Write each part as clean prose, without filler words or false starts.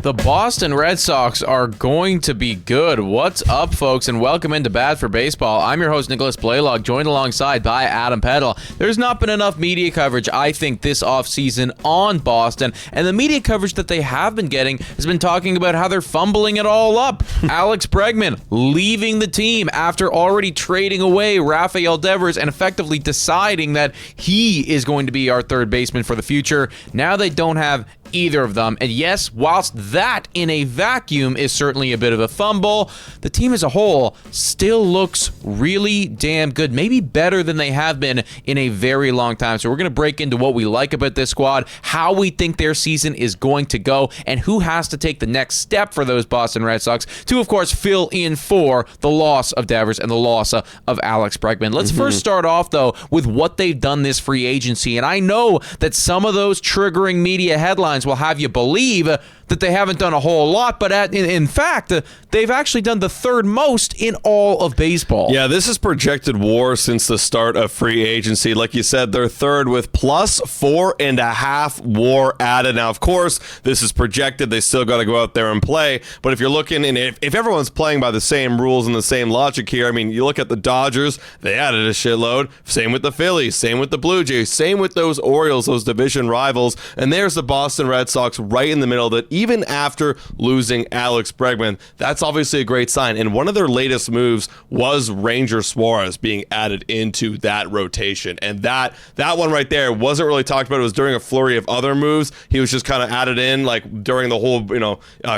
The Boston Red Sox are going to be good. What's up, folks, and welcome into Bad for Baseball. I'm your host, Nicholas Blaylock, joined alongside by Adam Peddle. There's not been enough media coverage, I think, this offseason on Boston, and the media coverage that they have been getting has been talking about how they're fumbling it all up. Alex Bregman leaving the team after already trading away Rafael Devers and effectively deciding that he is going to be our third baseman for the future. Now they don't have either of them. And yes, whilst that in a vacuum is certainly a bit of a fumble, the team as a whole still looks really damn good, maybe better than they have been in a very long time. So we're going to break into what we like about this squad, how we think their season is going to go, and who has to take the next step for those Boston Red Sox to, of course, fill in for the loss of Devers and the loss of Alex Bregman. Let's first start off, though, with what they've done this free agency. And I know that some of those triggering media headlines will have you believe that they haven't done a whole lot, but in fact, they've actually done the third most in all of baseball. Yeah, this is projected WAR since the start of free agency. Like you said, they're third with plus 4.5 WAR added. Now, of course, this is projected. They still got to go out there and play. But if you're looking, and if everyone's playing by the same rules and the same logic here, I mean, you look at the Dodgers, they added a shitload. Same with the Phillies, same with the Blue Jays, same with those Orioles, those division rivals. And there's the Boston Red Sox right in the middle that even after losing Alex Bregman, that's obviously a great sign. And one of their latest moves was Ranger Suarez being added into that rotation. And that one right there wasn't really talked about. It was during a flurry of other moves. He was just kind of added in like during the whole,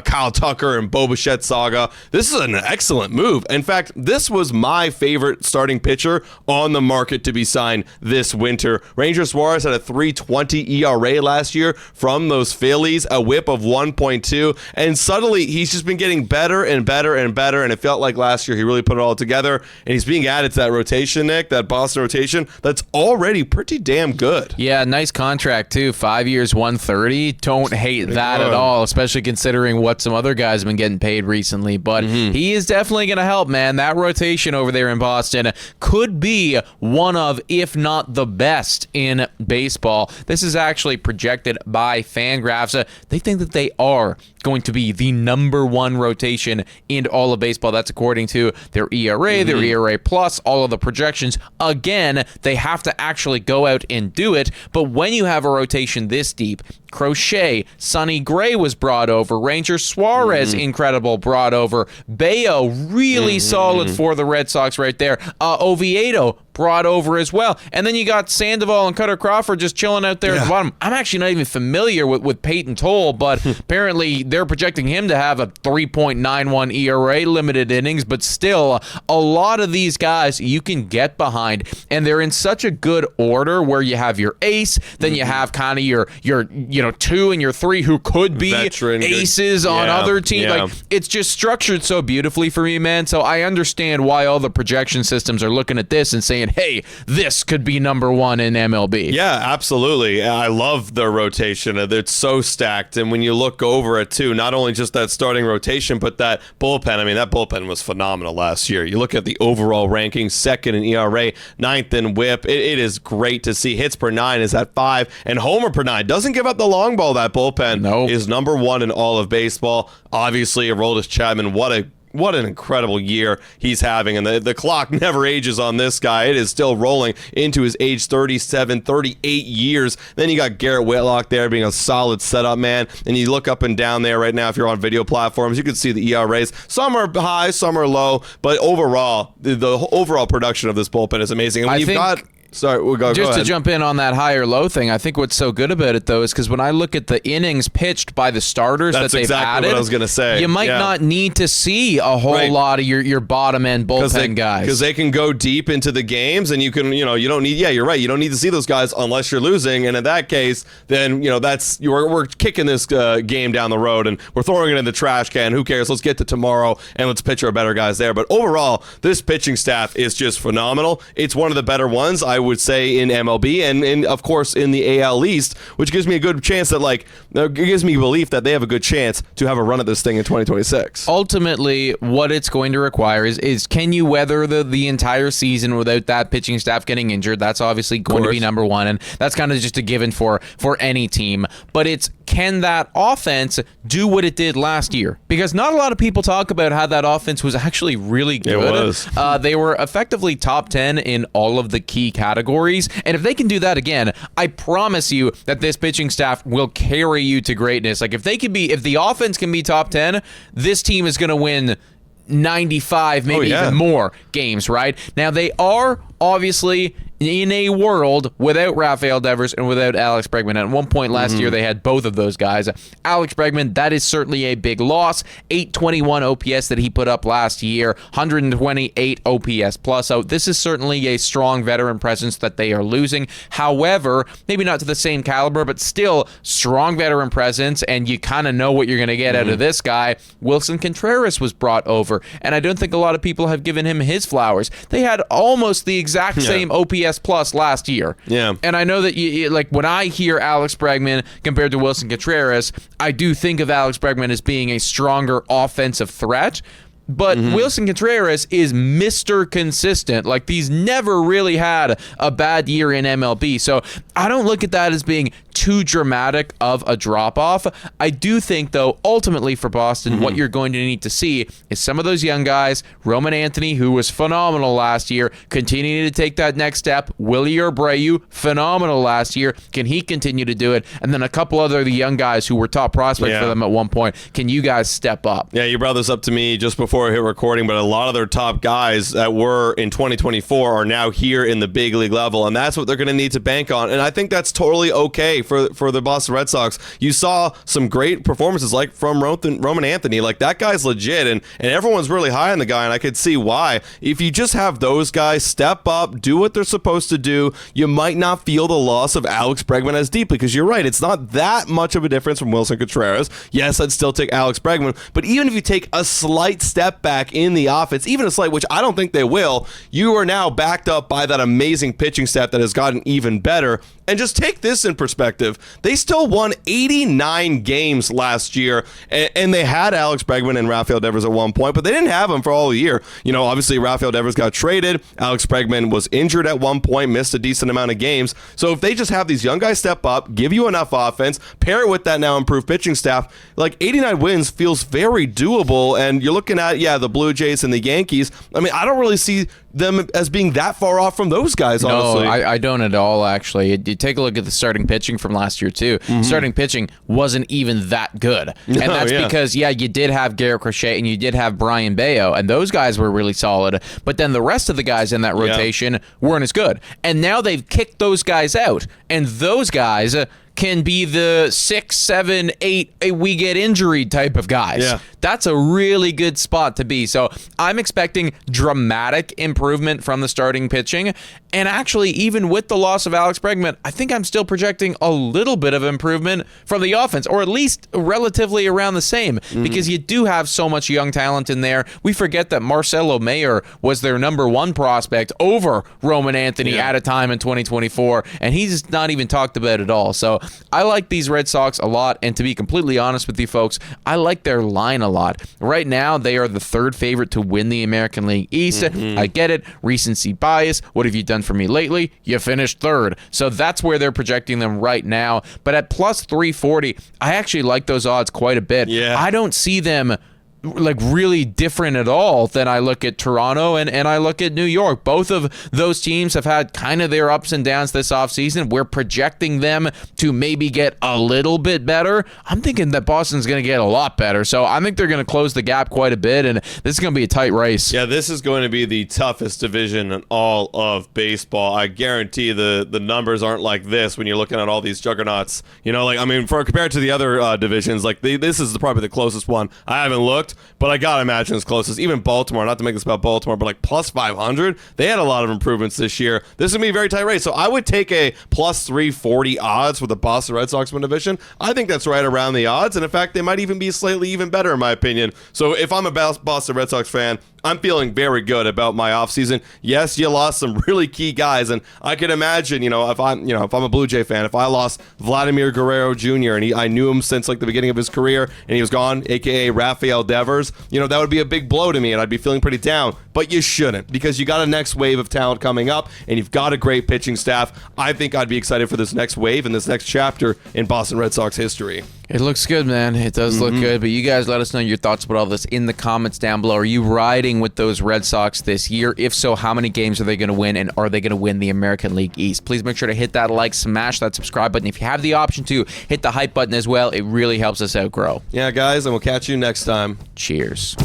Kyle Tucker and Bo Bichette saga. This is an excellent move. In fact, this was my favorite starting pitcher on the market to be signed this winter. Ranger Suarez had a 3.20 ERA last year from those Phillies, a whip of 1.2, and suddenly he's just been getting better and better and better, and it felt like last year he really put it all together, and he's being added to that rotation, Nick, that Boston rotation, that's already pretty damn good. Yeah, nice contract too, 5 years, 130. Don't hate that at all, especially considering what some other guys have been getting paid recently, but he is definitely going to help, man. That rotation over there in Boston could be one of, if not the best in baseball. This is actually projected by Fangraphs. They think that they are going to be the number one rotation in all of baseball. That's according to their ERA, their ERA plus, all of the projections. Again, they have to actually go out and do it. But when you have a rotation this deep, Crochet, Sonny Gray was brought over, Ranger Suarez, incredible, brought over, Bayo, really solid for the Red Sox right there, Oviedo, brought over as well. And then you got Sandoval and Cutter Crawford just chilling out there at the bottom. I'm actually not even familiar with Peyton Toll, but apparently they're projecting him to have a 3.91 ERA, limited innings, but still, a lot of these guys you can get behind, and they're in such a good order where you have your ace, then you have kind of your 2 and your 3 who could be veteran aces on other teams. Like, it's just structured so beautifully for me, man. So I understand why all the projection systems are looking at this and saying, hey, this could be number one in MLB. Yeah, absolutely. I love their rotation. It's so stacked. And when you look over it, too, not only just that starting rotation, but that bullpen. I mean, that bullpen was phenomenal last year. You look at the overall ranking, second in ERA, ninth in WHIP. It is great to see. Hits per 9 is at 5, and homer per 9. Doesn't give up the long ball. That bullpen is number one in all of baseball. Obviously, Aroldis Chapman, what an incredible year he's having, and the clock never ages on this guy. It is still rolling into his age 37, 38 years. Then you got Garrett Whitlock there being a solid setup man, and you look up and down there right now if you're on video platforms, you can see the ERAs. Some are high, some are low, but overall, the overall production of this bullpen is amazing. And when Sorry, we'll go Just to jump in on that high or low thing, I think what's so good about it, though, is because when I look at the innings pitched by the starters that they've exactly added, what I was going to say. You might not need to see a whole lot of your bottom-end bullpen guys. Because they can go deep into the games, and you can, you don't need, you're right, you don't need to see those guys unless you're losing, and in that case, then, we're kicking this game down the road, and we're throwing it in the trash can. Who cares? Let's get to tomorrow, and let's pitch our better guys there. But overall, this pitching staff is just phenomenal. It's one of the better ones, I would say, in MLB and of course in the AL East, which gives me a good chance that it gives me belief that they have a good chance to have a run at this thing in 2026. Ultimately, what it's going to require is can you weather the entire season without that pitching staff getting injured? That's obviously going to be number one, and that's kind of just a given for any team. But it's can that offense do what it did last year? Because not a lot of people talk about how that offense was actually really good. It was. They were effectively top 10 in all of the key categories. And if they can do that again, I promise you that this pitching staff will carry you to greatness. Like if the offense can be top 10, this team is going to win 95, maybe even more games, right? Now, they are obviously in a world without Rafael Devers and without Alex Bregman. At one point last year, they had both of those guys. Alex Bregman, that is certainly a big loss. 821 OPS that he put up last year, 128 OPS plus. So this is certainly a strong veteran presence that they are losing. However, maybe not to the same caliber, but still strong veteran presence, and you kind of know what you're going to get out of this guy. Wilson Contreras was brought over, and I don't think a lot of people have given him his flowers. They had almost the exact same OPS plus last year. Yeah. And I know that you like when I hear Alex Bregman compared to Wilson Contreras, I do think of Alex Bregman as being a stronger offensive threat. But Wilson Contreras is Mr. Consistent. Like, he's never really had a bad year in MLB. So I don't look at that as being too dramatic of a drop-off. I do think, though, ultimately for Boston, what you're going to need to see is some of those young guys, Roman Anthony, who was phenomenal last year, continuing to take that next step. Willie Abreu, phenomenal last year. Can he continue to do it? And then a couple other young guys who were top prospects for them at one point. Can you guys step up? Yeah, you brought this up to me just before I hit recording, but a lot of their top guys that were in 2024 are now here in the big league level, and that's what they're going to need to bank on. And I think that's totally okay for the Boston Red Sox. You saw some great performances like from Roman Anthony. Like, that guy's legit, and everyone's really high on the guy, and I could see why. If you just have those guys step up, do what they're supposed to do, you might not feel the loss of Alex Bregman as deeply, because you're right, it's not that much of a difference from Wilson Contreras. Yes, I'd still take Alex Bregman, but even if you take a slight step back in the offense, even a slight, which I don't think they will, you are now backed up by that amazing pitching staff that has gotten even better. And just take this in perspective. They still won 89 games last year, and they had Alex Bregman and Rafael Devers at one point, but they didn't have him for all year. You know, obviously Rafael Devers got traded. Alex Bregman was injured at one point, missed a decent amount of games. So if they just have these young guys step up, give you enough offense, pair it with that now improved pitching staff, like 89 wins feels very doable. And you're looking at, the Blue Jays and the Yankees. I mean, I don't really see them as being that far off from those guys, honestly. No, I don't at all, actually. You take a look at the starting pitching from last year, too. Starting pitching wasn't even that good. And that's because, you did have Garrett Crochet and you did have Brian Bayo, and those guys were really solid. But then the rest of the guys in that rotation weren't as good. And now they've kicked those guys out, and those guys can be the 6, 7, 8, we get injured type of guys. Yeah. That's a really good spot to be. So I'm expecting dramatic improvement from the starting pitching. And actually, even with the loss of Alex Bregman, I think I'm still projecting a little bit of improvement from the offense, or at least relatively around the same, because you do have so much young talent in there. We forget that Marcelo Mayer was their number one prospect over Roman Anthony at a time in 2024, and he's not even talked about at all. So I like these Red Sox a lot, and to be completely honest with you folks, I like their line a lot. Right now, they are the third favorite to win the American League East. I get it. Recency bias. What have you done for me lately? You finished third. So that's where they're projecting them right now. But at plus 340, I actually like those odds quite a bit. Yeah. I don't see them like really different at all than I look at Toronto and I look at New York. Both of those teams have had kind of their ups and downs this offseason. We're projecting them to maybe get a little bit better. I'm thinking that Boston's going to get a lot better. So I think they're going to close the gap quite a bit, and this is going to be a tight race. Yeah, this is going to be the toughest division in all of baseball. I guarantee the numbers aren't like this when you're looking at all these juggernauts. You know, like, I mean, compared to the other divisions, like this is probably the closest one. I haven't looked, but I gotta imagine it's closest. Even Baltimore, not to make this about Baltimore, but like plus 500, they had a lot of improvements this year. This is gonna be a very tight race. So I would take a plus 340 odds for the Boston Red Sox win division. I think that's right around the odds, and in fact, they might even be slightly even better in my opinion. So if I'm a Boston Red Sox fan, I'm feeling very good about my offseason. Yes, you lost some really key guys, and I can imagine, if I'm a Blue Jay fan, if I lost Vladimir Guerrero Jr. and I knew him since like the beginning of his career, and he was gone, aka Rafael Devers, that would be a big blow to me, and I'd be feeling pretty down. But you shouldn't, because you got a next wave of talent coming up, and you've got a great pitching staff. I think I'd be excited for this next wave and this next chapter in Boston Red Sox history. It looks good, man. It does look good. But you guys let us know your thoughts about all this in the comments down below. Are you riding with those Red Sox this year? If so, how many games are they going to win, and are they going to win the American League East? Please make sure to hit that like, smash that subscribe button. If you have the option to, hit the hype button as well. It really helps us out grow. Yeah, guys, and we'll catch you next time. Cheers.